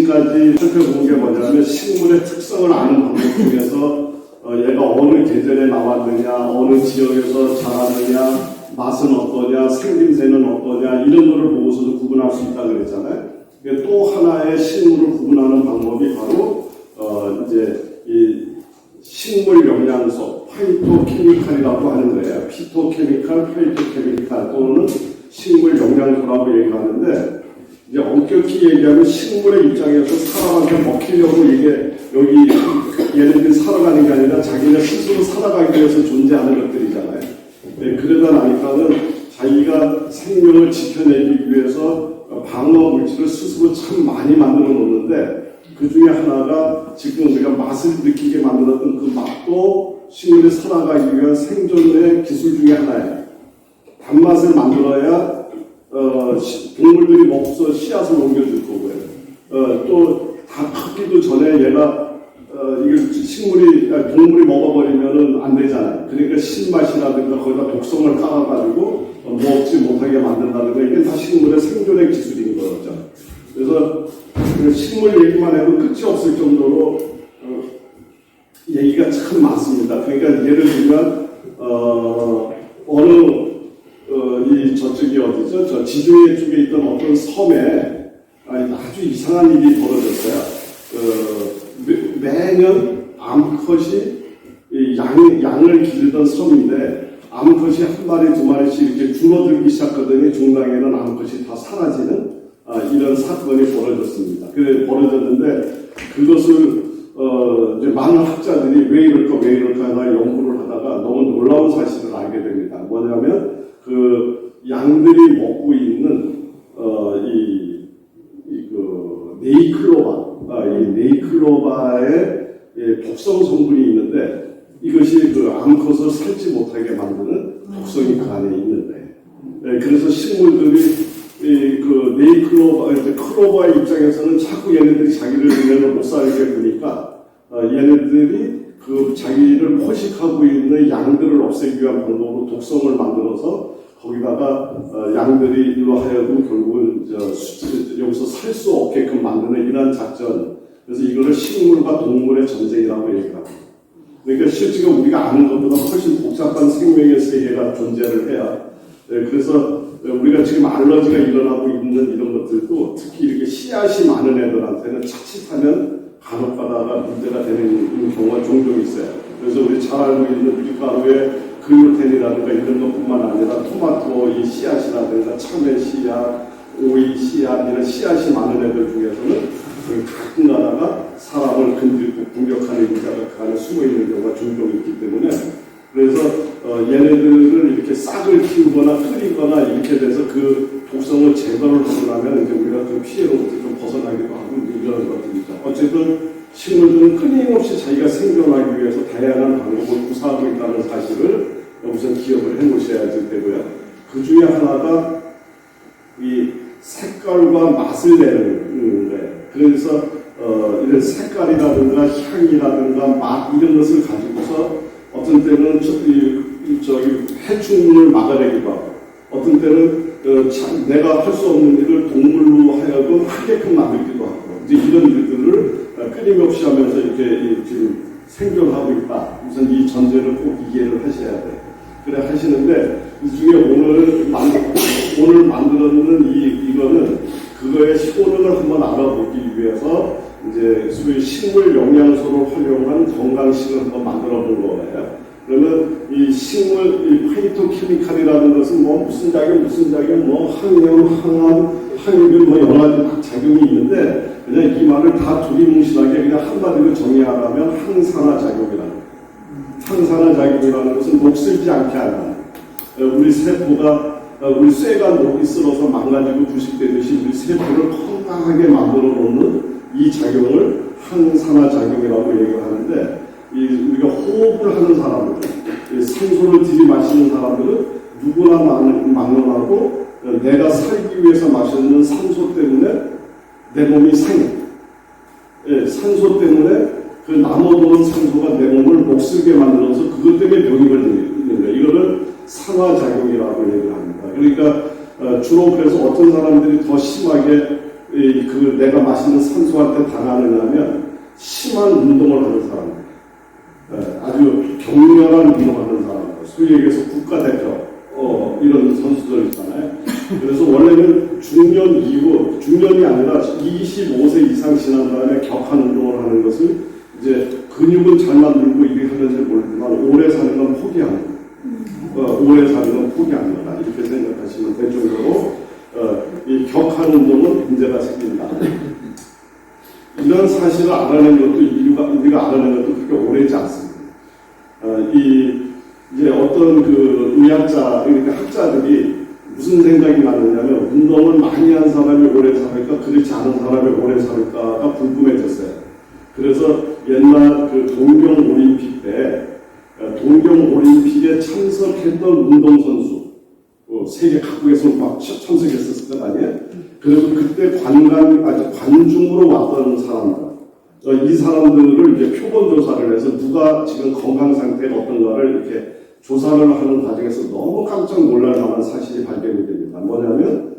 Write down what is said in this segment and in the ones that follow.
지금까지 살펴본 게 뭐냐면 식물의 특성을 아는 방법 중에서 얘가 어느 계절에 나왔느냐, 어느 지역에서 자랐느냐, 맛은 어떠냐, 생김새는 어떠냐 이런 거를 보고서도 구분할 수 있다고 그랬잖아요. 또 하나의 식물을 구분하는 방법이 바로 이제 이 식물 영양소 파이토케미칼이라고 하는 거예요. 피토케미칼, 파이토케미칼 또는 식물 영양소라고 얘기하는데 이제 엄격히 얘기하면 식물의 입장에서 사람한테 먹히려고 이게 여기 얘네들이 살아가는 게 아니라 자기가 스스로 살아가기 위해서 존재하는 것들이잖아요. 네, 그러다 나니까는 자기가 생명을 지켜내기 위해서 방어 물질을 스스로 참 많이 만들어 놓는데 그 중에 하나가 지금 우리가 맛을 느끼게 만들었던 그 맛도 식물이 살아가기 위한 생존의 기술 중에 하나예요. 단맛을 만들어야 동물들이 먹고서 씨앗을 옮겨줄 거고요. 또 다 크기도 전에 얘가 이게 동물이 먹어버리면은 안 되잖아요. 그러니까 신맛이라든가 거기다 독성을 깔아가지고 먹지 못하게 만든다든가 이게 다 식물의 생존의 기술인 거죠. 그래서 식물 얘기만 해도 끝이 없을 정도로 얘기가 참 많습니다. 그러니까 예를 들면 저쪽이 어디죠? 저 지중해 쪽에 있던 어떤 섬에 아주 이상한 일이 벌어졌어요. 매년 암컷이 양을 기르던 섬인데 암컷이 한 마리 두 마리씩 이렇게 줄어들기 시작하더니 중간에는 암컷이 다 사라지는 이런 사건이 벌어졌습니다. 벌어졌는데 그것을 이제 많은 학자들이 왜 이럴까 하나 연구를 하다가 너무 놀라운 사실을 알게 됩니다. 뭐냐면 그 양들이 먹고 있는 네이클로바의 독성 성분이 있는데 이것이 그 암컷을 살지 못하게 만드는 독성이 그 안에 있는데 그래서 식물들이 클로바의 입장에서는 자꾸 얘네들이 자기를 그냥 못 살게 되니까 얘네들이 그 자기를 포식하고 있는 양들을 없애기 위한 방법으로 독성을 만들어서 거기다가 양들이 일로 하여금 결국은 여기서 살 수 없게끔 만드는 이러한 작전. 그래서 이거를 식물과 동물의 전쟁이라고 얘기합니다. 그러니까 실제로 우리가 아는 것보다 훨씬 복잡한 생명의 세계가 존재를 해야. 그래서 우리가 지금 알러지가 일어나고 있는 이런 것들도 특히 이렇게 씨앗이 많은 애들한테는 자칫하면 간혹가다가 문제가 되는 경우가 종종 있어요. 그래서 우리 잘 알고 있는 밀가루에 글루텐이라든가 이런 것뿐만 아니라 토마토 이 씨앗이라든가 참외 씨앗, 오이 씨앗 이런 씨앗이 많은 애들 중에서는 가끔 가다가 사람을 건드리고 공격하는 인자가 그 안에 숨어 있는 경우가 종종 있기 때문에 그래서 얘네들을 이렇게 싹을 키우거나 끓이거나 이렇게 돼서 그 독성을 제거를 하고 나면 이제 우리가 그 피해로부터 좀 벗어나기도 하고 이런 것들이죠. 어쨌든 식물들은 끊임없이 자기가 생존하기 위해서 다양한 방법을 구사하고 있다는 사실을 우선 기억을 해 놓으셔야 될 테고요. 그 중에 하나가 이 색깔과 맛을 내는 거예요. 그래서 이런 색깔이라든가 향이라든가 맛 이런 것을 가지고서 어떤 때는 해충을 막아내기도 하고 어떤 때는 내가 할 수 없는 일을 동물로 하여금 하게끔 만들기도 하고 이제 이런 일들을 끊임없이 하면서 이렇게 지금 생존하고 있다. 우선 이 전제를 꼭 이해를 하셔야 돼요. 그래 하시는데 이 중에 오늘 만들었는 이거는 그거의 효능을 한번 알아보기 위해서 이제 소위 식물 영양소를 활용한 건강식을 한번 만들어 본 거예요. 그러면 이 이 파이토케미칼이라는 것은 무슨 작용, 항염, 항암, 여러 가지 작용이 있는데 그냥 이 말을 다 두리뭉실하게 그냥 한마디로 정의하라면 항산화작용이라는 거예요. 항산화작용이라는 것은 녹슬지 않게 하는 우리 세포가 우리 쇠가 녹이 쓸어서 망가지고 부식되듯이 우리 세포를 건강하게 만들어 놓는 이 작용을 항산화작용이라고 얘기를 하는데 우리가 호흡을 하는 사람들, 산소를 들이마시는 사람들은 누구나 막론하고 내가 살기 위해서 마시는 산소 때문에 내 몸이 상해. 산소 때문에 그 남아도는 산소가 내 몸을 목슬게 만들어서 그것 때문에 병이 걸리는 거예요. 이거를 산화작용이라고 얘기를 합니다. 그러니까 주로 그래서 어떤 사람들이 더 심하게 내가 마시는 산소한테 당하느냐면 심한 운동을 하는 사람, 아주 격렬한 운동을 하는 사람, 소위 얘기해서 국가대표 이런 선수들 있잖아요. 그래서 원래는 중년 이후, 중년이 아니라 25세 이상 지난 다음에 격한 운동을 하는 것을 이제 근육은 잘 만들고 이게 하는지 모르지만 오래 사는 건 포기하는 거예요. 오래 사는 건 포기하는 거다. 이렇게 생각하시면 될 정도로 이 격한 운동은 문제가 생긴다. 이런 사실을 알아낸 것도 우리가 알아낸 것도 그렇게 오래지 않습니다. 이제 어떤 그 의학자, 그러니까 학자들이 무슨 생각이 나느냐면 운동을 많이 한 사람이 오래 살까, 그렇지 않은 사람이 오래 살까가 궁금해졌어요. 그래서 옛날 그 동경올림픽 때 동경올림픽에 참석했던 운동선수, 세계 각국에서 막 참석했었을 것 아니에요? 그래서 그때 관중으로 왔던 사람들, 이 사람들을 이제 표본 조사를 해서 누가 지금 건강 상태가 어떤가를 이렇게 조사를 하는 과정에서 너무 깜짝 놀랄 만한 사실이 발견이 됩니다. 뭐냐면,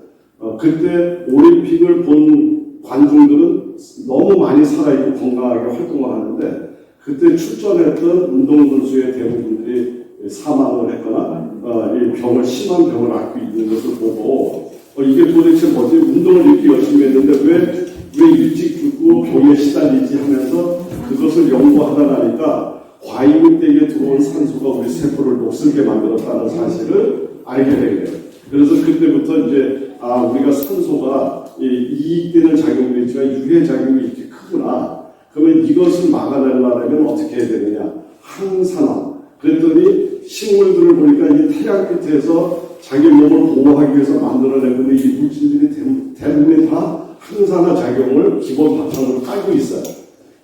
그때 올림픽을 본 관중들은 너무 많이 살아있고 건강하게 활동을 하는데, 그때 출전했던 운동선수의 대부분들이 사망을 했거나, 이 심한 병을 앓고 있는 것을 보고, 이게 도대체 뭐지? 운동을 이렇게 열심히 했는데 왜 일찍 죽고 병에 시달리지 하면서 그것을 연구하다 나니까 과잉되게 들어온 산소가 우리 세포를 녹슬게 만들었다는 사실을 알게 되게 돼요. 그래서 그때부터 이제 우리가 산소가 이익되는 작용도 있지만 유해작용이 이렇게 크구나. 그러면 이것을 막아내려면 어떻게 해야 되느냐? 항산화. 그랬더니 식물들을 보니까 이 태양 빛에서 자기 몸을 보호하기 위해서 만들어낸 건데 이 물질들이 대부분이 다 항산화 작용을 기본 바탕으로 깔고 있어요.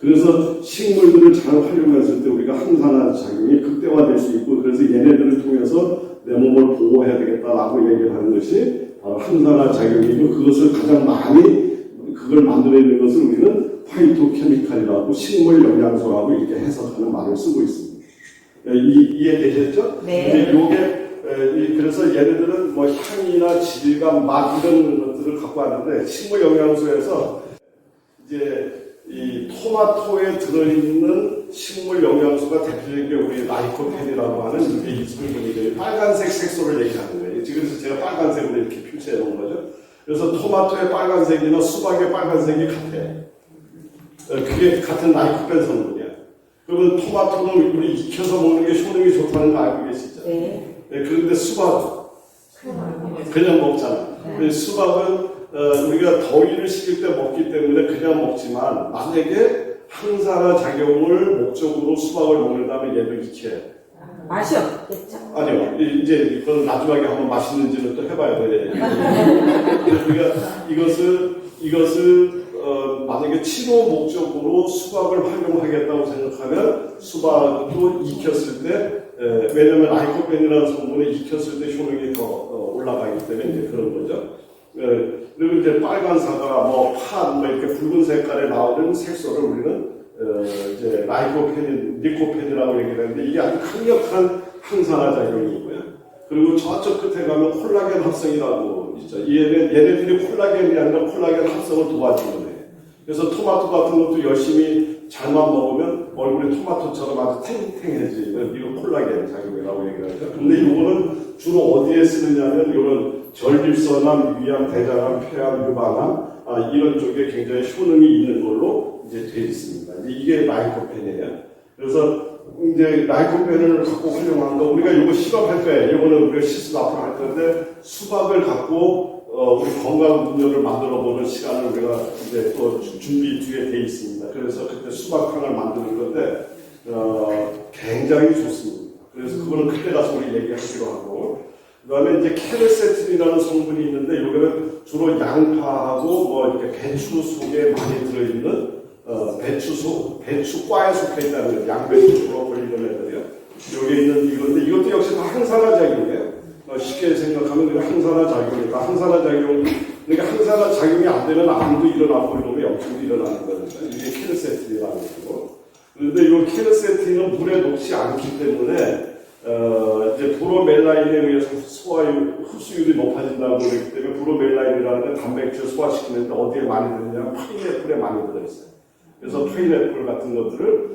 그래서 식물들을 잘 활용했을 때 우리가 항산화 작용이 극대화될 수 있고, 그래서 얘네들을 통해서 내 몸을 보호해야 되겠다라고 얘기를 하는 것이 바로 항산화 작용이고, 그것을 가장 많이 그걸 만들어내는 것을 우리는 파이토케미칼이라고 식물 영양소라고 이렇게 해석하는 말을 쓰고 있습니다. 이해되셨죠? 네. 요게 그래서 얘네들은 뭐 향이나 질감, 맛 이런 것들을 갖고 왔는데, 식물 영양소에서 이제 이 토마토에 들어있는 식물 영양소가 대표적인 게 우리 라이코펜이라고 하는 이게 이스물분이 빨간색 색소를 얘기하는 거예요. 그래서 제가 빨간색으로 이렇게 표시해 놓은 거죠. 그래서 토마토의 빨간색이나 수박의 빨간색이 같아. 그게 같은 라이코펜 성분이야. 그러면 토마토는 우리 익혀서 먹는 게 효능이 좋다는 거 알고 계시죠? 네. 그런데 수박은 그냥 먹잖아. 네. 수박은 우리가 더위를 식힐 때 먹기 때문에 그냥 먹지만, 만약에 항산화 작용을 목적으로 수박을 먹는다면 얘도 익혀요. 맛이 없겠죠? 아니요. 이제 그건 나중에 한번 맛있는지는 또 해봐야 돼. 우리가 이것을 만약에 치료 목적으로 수박을 활용하겠다고 생각하면 수박도 익혔을 때, 왜냐하면 라이코펜이라는 성분이 익혔을 때 효능이 더 올라가기 때문에 이제 그런 거죠. 그리고 이제 빨간 사과, 이렇게 붉은 색깔에 나오는 색소를 우리는 이제 니코펜이라고 얘기하는데, 이게 아주 강력한 항산화 작용이고요. 그리고 저쪽 끝에 가면 콜라겐 합성이라고 있죠. 얘네들이 콜라겐이 아니라 콜라겐 합성을 도와주는 거예요. 그래서 토마토 같은 것도 열심히 잘만 먹으면 얼굴이 토마토처럼 아주 탱탱해지는, 이거 콜라겐 작용이라고 얘기를 하죠. 근데 이거는 주로 어디에 쓰느냐면 이런 전립선암, 위암, 대장암, 폐암, 유방암 이런 쪽에 굉장히 효능이 있는 걸로 이제 되어 있습니다. 이게 라이코펜이에요. 그래서 이제 라이코펜을 갖고 활용한 거, 우리가 이거 실험할 때, 이거는 우리가 실습 앞으로 할 텐데, 수박을 갖고 우리 건강 음료를 만들어 보는 시간을 우리가 이제 또 준비 뒤에 돼 있습니다. 그래서 그때 수박향을 만드는 건데 굉장히 좋습니다. 그래서 그거는 그때 가서 우리 얘기하기로 하고, 그 다음에 이제 케르세틴이라는 성분이 있는데, 여기는 주로 양파하고 이렇게 배추 속에 많이 들어있는 배추과에 속해 있다는 거예요. 양배추, 브로콜리 이런 애들이요. 여기 있는 이건데, 이것도 역시 다 항산화 작용이에요. 쉽게 생각하면 그게 항산화 작용이니까, 항산화 작용, 그러니까 항산화 작용이 안 되면 암도 일어나고 이러면 염증도 일어나는 거니까, 이게 케르세틴이라는 거고. 그런데 이 케르세틴은 물에 녹지 않기 때문에 이제 브로멜라인에 의해서 흡수율이 높아진다고 그러기 때문에 브로멜라인이라는 게 단백질 소화시키는데 어디에 많이 들어있냐면 파인애플에 많이 들어있어요. 그래서 파인애플 같은 것들을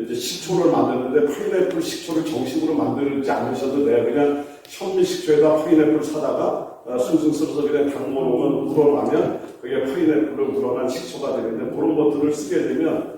이제 식초를 만드는데 파인애플 식초를 정식으로 만들지 않으셔도 돼요. 그냥 현미식초에다 파인애플 사다가 숭숭 썰어서 그냥 당모로만 우러나면 그게 파인애플을 우러난 식초가 되는데 그런 것들을 쓰게 되면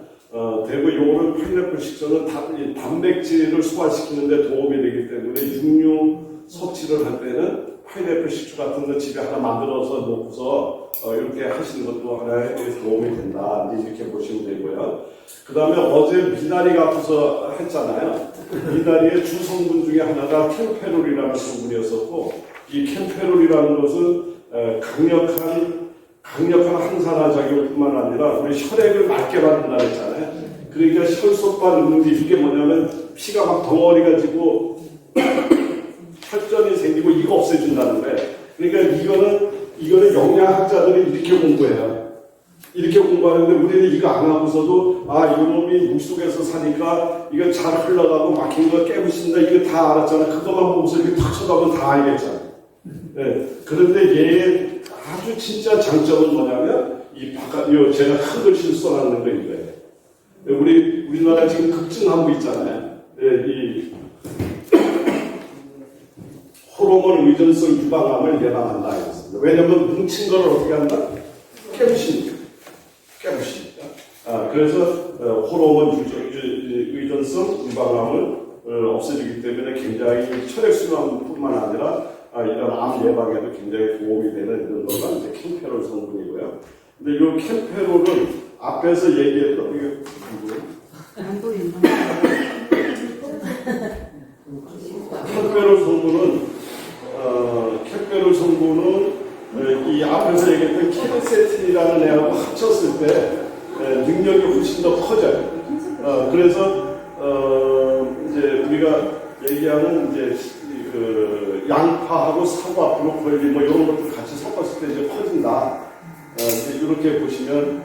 대부 요거는 파인애플 식초는 단백질을 소화시키는 데 도움이 되기 때문에 육류 섭취를 할 때는 파인애플 식초 같은 거 집에 하나 만들어서 놓고서 이렇게 하시는 것도 하나의 도움이 된다. 이렇게 보시면 되고요. 그 다음에 어제 미나리가 아파서 했잖아요. 미나리의 주성분 중에 하나가 캠페롤이라는 성분이었었고 이 캠페롤이라는 것은 강력한 항산화 작용뿐만 아니라 우리 혈액을 맑게 만든다 했잖아요. 그러니까 혈소판 있는데 이게 뭐냐면 피가 막 덩어리가 지고 혈전이 생기고 이거 없애준다는 거예요. 그러니까 이거는 영양학자들이 이렇게 공부해요. 이렇게 공부하는데 우리는 이거 안 하고서도 이놈이 물속에서 사니까 이거 잘 흘러가고 막힌 거 깨부신다 이거 다 알았잖아. 그것만 보고서 이렇게 탁 쳐다보면 다 알겠잖아. 네. 그런데 얘의 아주 진짜 장점은 뭐냐면 제가 큰 글씨를 써놨는 거 이거예요. 우리나라 지금 급증하고 있잖아요. 이 호르몬 의존성 유방암을 예방한다 했습니다. 왜냐면 뭉친 걸 어떻게 한다? 깨부시니까. 그래서 호르몬 의존성 유방암을 없애주기 때문에 굉장히 혈액순환뿐만 아니라 이런 암 예방에도 굉장히 도움이 되는 이런 거가 이제 캠페롤 성분이고요. 근데 이 캠페롤은 앞에서 얘기했던 이게 뭐예요? 캠페롤 성분은 이 앞에서 얘기했던 케르세틴이라는 애하고 합쳤을 때 능력이 훨씬 더 커져요. 그래서 이제 우리가 얘기하는 이제 양파하고 사과, 브로콜리 뭐 이런 것들 같이 섞었을 때 이제 커진다. 이제 이렇게 보시면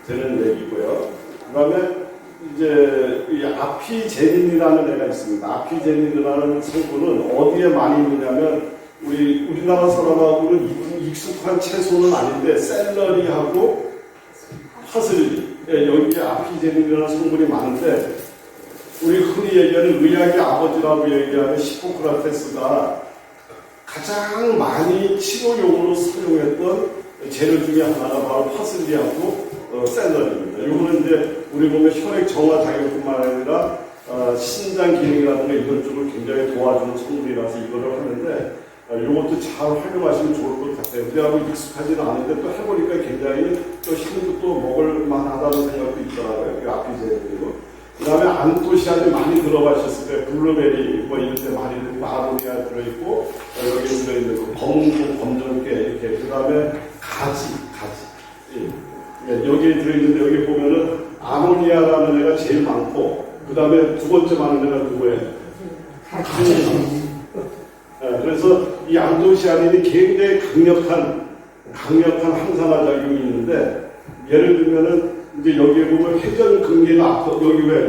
되는 얘기고요. 그다음에 이제 이 아피제닌이라는 애가 있습니다. 아피제닌이라는 성분은 어디에 많이 있느냐면 우리나라 사람하고는 익숙한 채소는 아닌데 샐러리하고 파슬리 여기에 아피제닌이라는 성분이 많은데 우리 흔히 얘기하는 의학의 아버지라고 얘기하는 히포크라테스가 가장 많이 치료용으로 사용했던 재료 중에 하나가 바로 파슬리하고 샐러리입니다. 이거는 이제 우리 몸의 혈액 정화 작용뿐만 아니라 신장 기능이라든가 이런 쪽을 굉장히 도와주는 성분이라서 이거를 하는데 이것도 잘 활용하시면 좋을 것 같아요. 우리하고 익숙하지는 않은데 또 해보니까 굉장히 또 힘도 또 먹을 만하다는 생각도 있더라고요. 그 아피제닌이고. 그 다음에 안토시아닌이 많이 들어가셨을 때 블루베리 뭐 이런 데 많이 들어있고 아로니아 들어있고 여기 들어있는 거 검정깨 이렇게 그 다음에 가지 여기 들어있는데 여기 보면은 아로니아라는 애가 제일 많고 그 다음에 두 번째 많은 애가 누구예요? 그래서 이 안토시아닌이 굉장히 강력한 항산화 작용이 있는데 예를 들면은 이제 여기에 보면 회전 근개가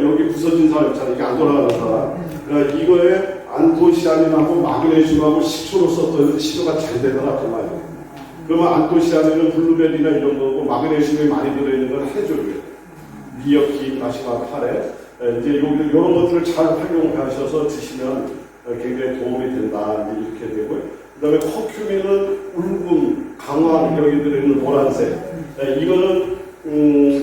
여기 부서진 사람 있잖아요. 이게 안 돌아가는 사람. 그러니까 이거에 안토시아닌하고 마그네슘하고 식초로 썼더니 치료가 잘 되더라 그 말이에요. 그러면 안토시아닌은 블루베리나 이런 거고 마그네슘이 많이 들어있는 건 해줘요. 미역, 김, 다시마, 카레. 이제 이런 것들을 잘 활용하셔서 드시면 굉장히 도움이 된다 이렇게 되고요. 그다음에 커큐민은 울금, 강화 여기 들어있는 노란색. 이거는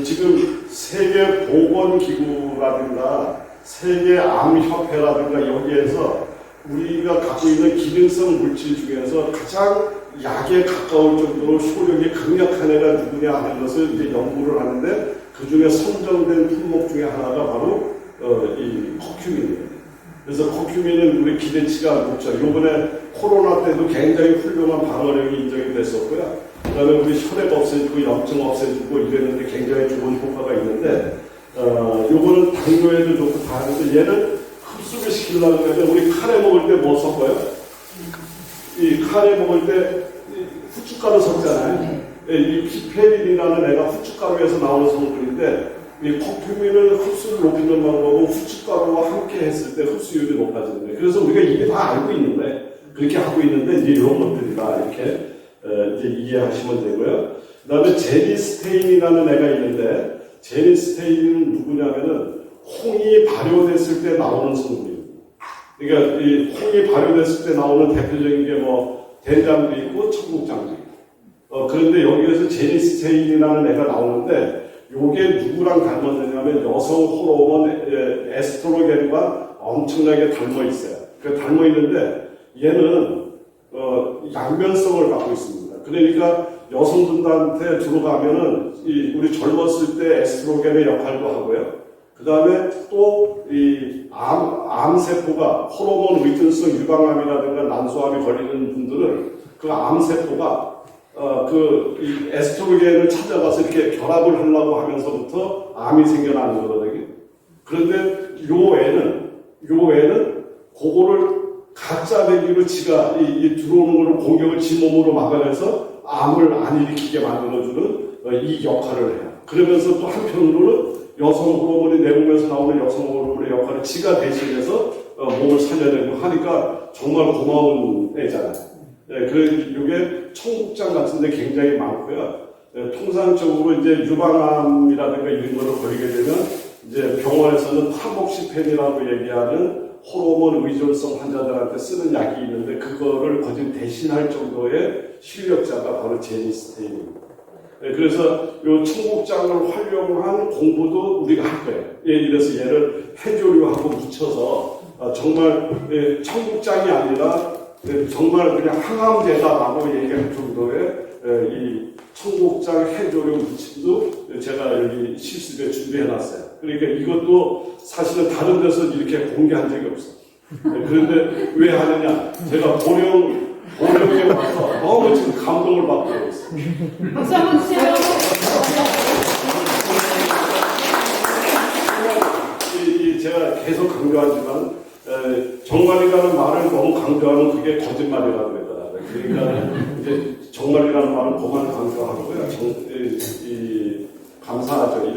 지금 세계보건기구라든가 세계암협회라든가 여기에서 우리가 갖고 있는 기능성 물질 중에서 가장 약에 가까울 정도로 효력이 강력한 애가 누구냐 하는 것을 이제 연구를 하는데 그 중에 선정된 품목 중에 하나가 바로 이 커큐민입니다. 그래서 커큐민은 우리 기대치가 높죠. 이번에 코로나 때도 굉장히 훌륭한 방어력이 인정이 됐었고요. 그 다음에 우리 혈액 없애주고 염증 없애주고 이랬는데 굉장히 좋은 효과가 있는데 요거는 당뇨에도 좋고 다 하는데 얘는 흡수를 시키려고 하면 우리 카레 먹을 때 뭐 섞어요? 이 카레 먹을 때 후춧가루 섞잖아요. 이 피페린이라는 애가 후춧가루에서 나오는 성분인데 이 커큐민을 흡수를 높이는 방법은 후춧가루와 함께 이렇게 했을 때 흡수율이 높아지는 거예요. 그래서 우리가 이게 다 알고 있는데, 그렇게 하고 있는데, 이제 이런 것들이다. 이렇게, 이제 이해하시면 되고요. 그 다음에 제니스테인이라는 애가 있는데, 제니스테인은 누구냐면은, 홍이 발효됐을 때 나오는 성분입니다. 그러니까, 이 홍이 발효됐을 때 나오는 대표적인 게 뭐, 된장도 있고, 청국장도 있고. 그런데 여기에서 제니스테인이라는 애가 나오는데, 요게 누구랑 닮았느냐면 여성 호르몬 에스트로겐과 엄청나게 닮아 있어요. 그 닮아 있는데 얘는 양면성을 갖고 있습니다. 그러니까 여성분들한테 들어가면은 우리 젊었을 때 에스트로겐의 역할도 하고요. 그 다음에 또 이 암세포가 호르몬 위tun성 유방암이라든가 난소암이 걸리는 분들은 그 암세포가 이 에스트로겐을 찾아가서 이렇게 결합을 하려고 하면서부터 암이 생겨나는 거거든요. 그런데 요 애는 그거를 가짜 배기로 지가 들어오는 걸 공격을 지 몸으로 막아내서 암을 안 일으키게 만들어주는 이 역할을 해요. 그러면서 또 한편으로는 여성 호르몬이 내 몸에서 나오는 여성 호르몬의 역할을 지가 대신해서 몸을 살려내고 하니까 정말 고마운 애잖아요. 이게 청국장 같은데 굉장히 많고요. 통상적으로 이제 유방암이라든가 이런 거를 걸리게 되면 이제 병원에서는 타목시펜이라고 얘기하는 호르몬 의존성 환자들한테 쓰는 약이 있는데 그거를 거진 대신할 정도의 실력자가 바로 제니스테인입니다. 그래서 이 청국장을 활용한 공부도 우리가 할 거예요. 이래서 얘를 해조류하고 묻혀서 정말 청국장이 아니라 정말 그냥 항암제다라고 얘기할 정도의 이 청국장 해조류 무침도 제가 여기 실습에 준비해놨어요. 그러니까 이것도 사실은 다른 데서 이렇게 공개한 적이 없어요. 그런데 왜 하느냐? 제가 보령에 와서 너무 지금 감동을 받고 있어요. 박수 한번 주세요. 제가 계속 강조하지만 정말이라는 말을 너무 강조하면 그게 거짓말이라고 그러더라고요. 그러니까 이제 정말이라는 말은 그만 강조하고요. 감사하죠.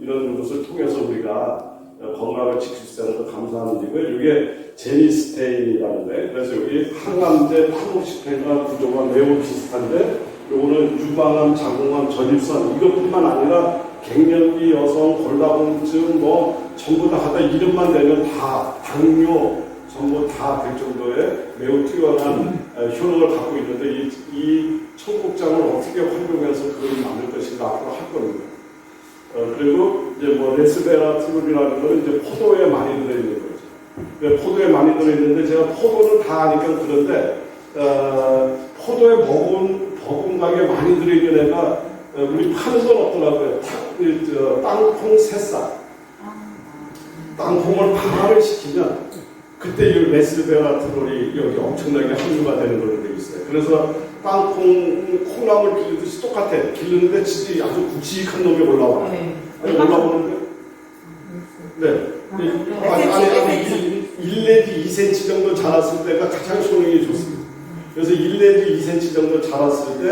이런 것을 통해서 우리가 건강을 지킬 수 있는 거 감사하는 일이고요. 이게 제니스테인이라는데, 그래서 여기 항암제 타모시펜과 구조가 매우 비슷한데, 요거는 유방암, 자궁암, 전입선 이것뿐만 아니라 갱년기 여성, 골다공증 뭐 전부 다 하다 이름만 내면 다 당뇨 전부 다 될 정도의 매우 뛰어난 효능을 갖고 있는데 이 청국장을 어떻게 활용해서 그걸 만들 것인가 앞으로 할 겁니다. 그리고 이제 뭐 레스베라트롤이라는 거는 이제 포도에 많이 들어있는 거죠. 포도에 많이 들어있는데 제가 포도는 다 아니까 그런데 포도에 버금가게 많이 들어있는 애가 우리 파는 건 없더라고요. 땅콩 새싹. 땅콩을 발효를 시키면 그때 이 레스베라트롤이 여기 엄청나게 함유가 되는 걸로 되어 있어요. 그래서 콩나물 기르듯이 똑같아. 기르는데 진짜 아주 굵직한 놈이 올라와요. 네. 아니, 올라오는데? 네. 아니, 1 내지 2cm 정도 자랐을 때가 가장 효능이 좋습니다. 그래서 1 내지 2cm 정도 자랐을 때,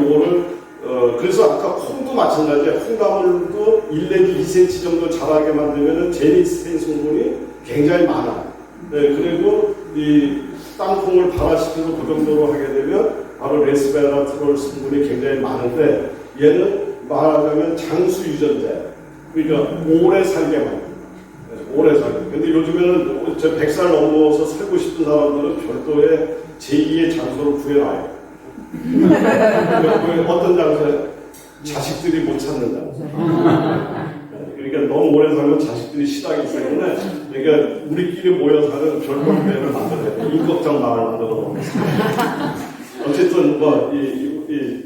요거를, 그래서 아까 콩도 마찬가지예요. 콩나물도 1 내지 2cm 정도 자라게 만들면 제니스테인 성분이 굉장히 많아요. 네, 그리고 이 땅콩을 발화시켜서 그 정도로 하게 되면 바로 레스베라트롤 성분이 굉장히 많은데 얘는 말하자면 장수 유전자. 그러니까 오래 살게 만듭니다. 오래 살게. 근데 요즘에는 저 100살 넘어서 살고 싶은 사람들은 별도의 제2의 장소를 구해놔요. 어떤 장소에? 자식들이 못 찾는 장소. 그러니까 너무 오래 살면 자식들이 싫어하기 때문에 그러니까 우리끼리 모여 사는 별도배를 만들어야 돼. 인격적 마을 만들어 놓습니다. 어쨌든 뭐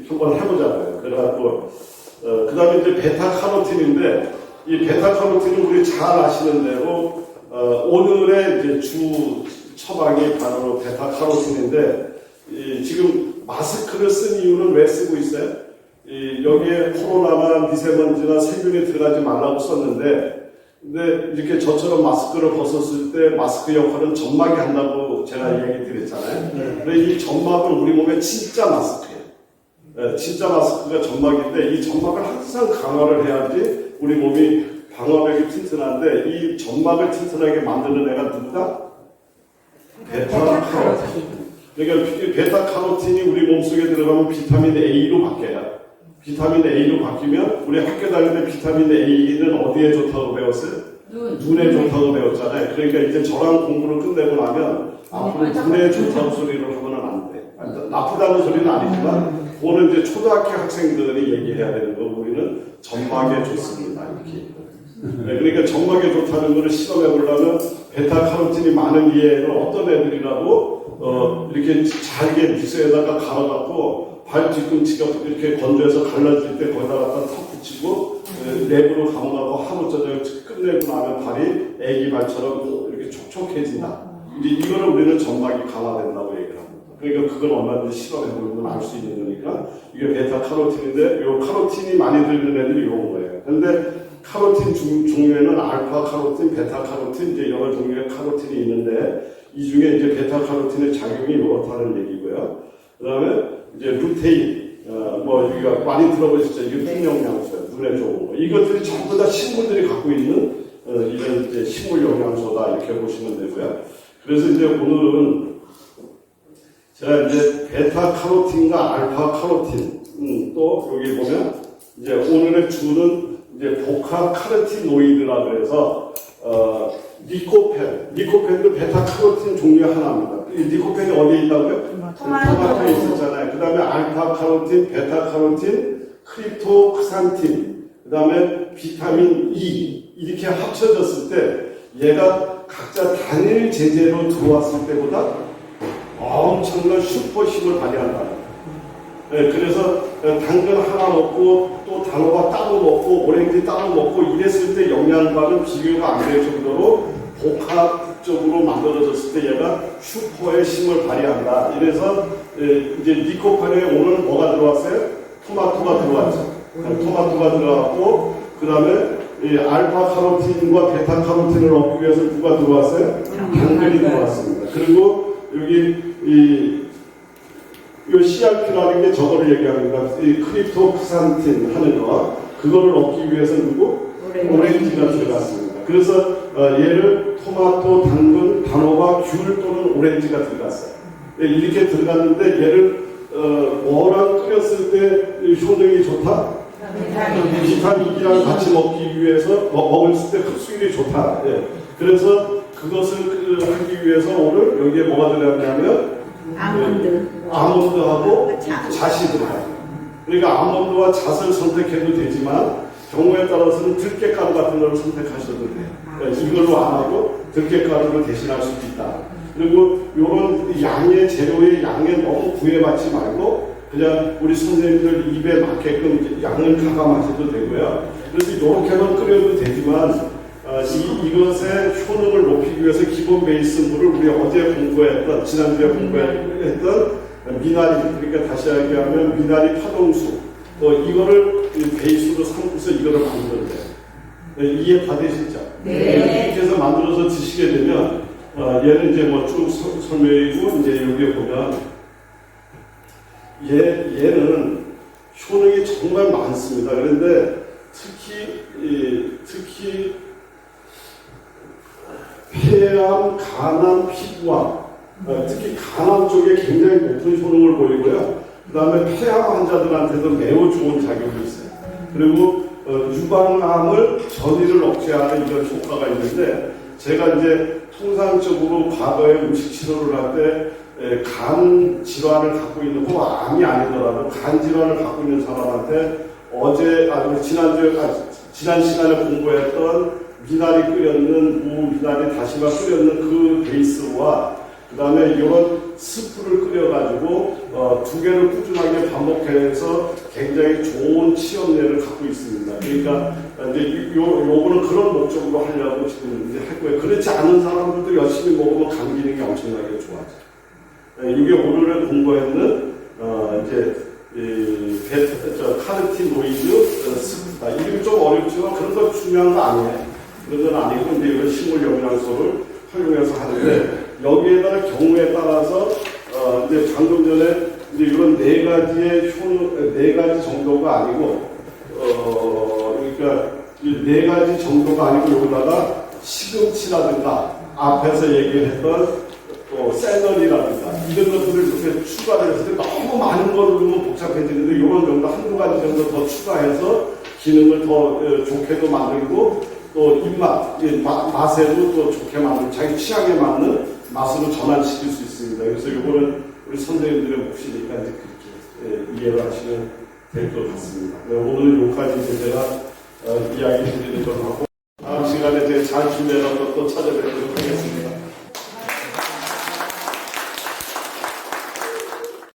한번 해보자고요. 그래갖고 그 다음에 이제 베타카로틴인데 이 베타카로틴은 우리 잘 아시는 대로 오늘의 이제 주 처방이 바로 베타카로틴인데 지금 마스크를 쓴 이유는 왜 쓰고 있어요? 여기에 코로나나 미세먼지나 세균이 들어가지 말라고 썼는데 근데 이렇게 저처럼 마스크를 벗었을 때 마스크 역할은 점막이 한다고 제가 얘기 드렸잖아요. 근데 이 점막은 우리 몸의 진짜 마스크예요. 네, 진짜 마스크가 점막인데 이 점막을 항상 강화를 해야지 우리 몸이 방어력이 튼튼한데 이 점막을 튼튼하게 만드는 애가 누구다? 베타카로틴. 그러니까 베타카로틴이 우리 몸속에 들어가면 비타민 A로 바뀌어요. 비타민 A로 바뀌면 우리 학교 다닐 때 비타민 A는 어디에 좋다고 배웠어요? 눈에 좋다고 배웠잖아요. 그러니까 이제 저랑 공부를 끝내고 나면 앞으로 눈에 좋다고 소리를 하면 안 돼. 나쁘다는 소리는 아니지만 그거는 이제 초등학교 학생들이 얘기해야 되는 거. 우리는 점막에 좋습니다. 이렇게. 네, 그러니까 점막에 좋다는 거를 실험해 보려면 베타카로틴이 많은 얘는 어떤 애들이라도 이렇게 잘게 믹서에다가 갈아갖고 발 뒤꿈치가 이렇게 건조해서 갈라질 때 거기다 갖다 턱 붙이고 랩으로 감아갖고 하루 저녁 끝내고 나면 발이 애기 발처럼 이렇게 촉촉해진다. 이제 이거를 우리는 점막이 강화된다고 얘기를 합니다. 그러니까 그걸 얼마든지 실험해보면 알 수 있는 거니까 이게 베타카로틴인데 요 카로틴이 많이 들는 애들이 이런 거예요. 근데 카로틴 종류에는 알파 카로틴, 베타 카로틴 이제 여러 종류의 카로틴이 있는데 이 중에 이제 베타 카로틴의 작용이 이렇다는 얘기고요. 그다음에 이제 루테인, 뭐 우리가 많이 들어보셨죠? 이게 풍영양소예요. 눈에 좋은 거. 이것들이 전부 다 식물들이 갖고 있는 이런 이제 식물 영양소다 이렇게 보시면 되고요. 그래서 이제 오늘은 제가 이제 베타 카로틴과 알파 카로틴, 또 여기 보면 이제 오늘의 주는 이제 복합 카로티노이드라 그래서 니코펜도 베타 카로틴 종류 하나입니다. 이 니코펜이 어디에 있다고요? 토마토에 있었잖아요. 그 다음에 알파 카로틴, 베타 카로틴, 크립토크산틴, 그 다음에 비타민 E 이렇게 합쳐졌을 때 얘가 각자 단일 제재로 들어왔을 때보다 엄청난 슈퍼 힘을 발휘한다. 네, 그래서 당근 하나 먹고 또 단호박 따로 먹고 오렌지 따로 먹고 이랬을 때 영양과는 비교가 안 될 정도로 복합적으로 만들어졌을 때 얘가 슈퍼의 힘을 발휘한다. 이래서 이제 니코펜에 오늘 뭐가 들어왔어요? 토마토가 들어왔죠. 토마토가 들어왔고 그 다음에 알파 카로틴과 베타 카로틴을 얻기 위해서 누가 들어왔어요? 당근이 들어왔습니다. 그리고 여기 이 CRP라는 게 저거를 얘기합니다. 이 크립토크산틴 하는 거 그거를 얻기 위해서 누구? 오렌지가 들어갔습니다. 그래서 얘를 토마토, 당근, 단호박, 귤 또는 오렌지가 들어갔어요. 이렇게 들어갔는데 얘를 뭐랑 끓였을 때 효능이 좋다? 비타민이랑 같이 먹기 위해서 먹을 때 흡수율이 좋다. 예. 그래서 그것을 하기 위해서 오늘 여기에 뭐가 들어갔냐면 아몬드하고 잣이 들어가요. 그러니까 아몬드와 잣을 선택해도 되지만 경우에 따라서는 들깨가루 같은 걸 선택하셔도 돼요. 그러니까 이걸로 안 하고 들깨가루를 대신할 수도 있다. 그리고 이런 양의 재료의 양에 너무 구애받지 말고 그냥 우리 선생님들 입에 맞게끔 양을 가감하셔도 되고요. 그래서 이렇게만 끓여도 되지만 이것의 효능을 높이기 위해서 기본 베이스 물을 우리 어제 공부했던 지난주에 공부했던 미나리, 그러니까 다시 얘기하면 미나리 파동수 이거를 베이스로 삼고서 이거를 만들어야 돼요. 이해 받으시죠? 네. 이렇게 해서 만들어서 드시게 되면 얘는 이제 뭐 쭉 설명이고 이제 여기에 보면 얘는 효능이 정말 많습니다. 그런데 특히 폐암, 간암, 피부암, 특히 간암 쪽에 굉장히 높은 효능을 보이고요. 그 다음에 폐암 환자들한테도 매우 좋은 작용이 있어요. 그리고 유방암을 전이를 억제하는 이런 효과가 있는데 제가 이제 통상적으로 과거에 음식 치료를 할 때 간 질환을 갖고 있는 거 암이 아니더라도 간 질환을 갖고 있는 사람한테 지난 시간에 공부했던 미나리 끓였는 미나리 다시마 끓였는 그 베이스와 그 다음에 이런 스프를 끓여가지고 두 개를 꾸준하게 반복해서 굉장히 좋은 치염내를 갖고 있습니다. 그러니까 이제 요거는 그런 목적으로 하려고 지금 이제 할 거예요. 그렇지 않은 사람들도 열심히 먹으면 간 기능이 엄청나게 좋아져요. 이게 오늘의 공부했는 이제 카르티노이드 스프다. 이름이 좀 어렵지만 그런 거 중요한 거 아니에요. 그런 건 아니고 이제 이런 식물 영양소를 활용해서 하는데 여기에다가 경우에 따라서 이제 방금 전에 이제 이런 네 가지 정도가 아니고 그러니까 이 네 가지 정도가 아니고 여기다가 시금치라든가 앞에서 얘기했던 또 샐러리라든가 이런 것들을 이렇게 추가를 했을 때 너무 많은 거를 넣으면 복잡해지는데 이런 정도 한두 가지 정도 더 추가해서 기능을 더 좋게도 만들고 또 입맛, 맛에도 또 좋게 만들고 자기 취향에 맞는 맛으로 전환시킬 수 있습니다. 그래서 이거는 우리 선생님들의 몫이니까 이제 그렇게 이해를 하시면 될 것 같습니다. 오늘은 여기까지 이제 제가 이야기 드리는 걸 하고 다음 시간에 제가 잘 준비해서 또 찾아뵙도록 하겠습니다.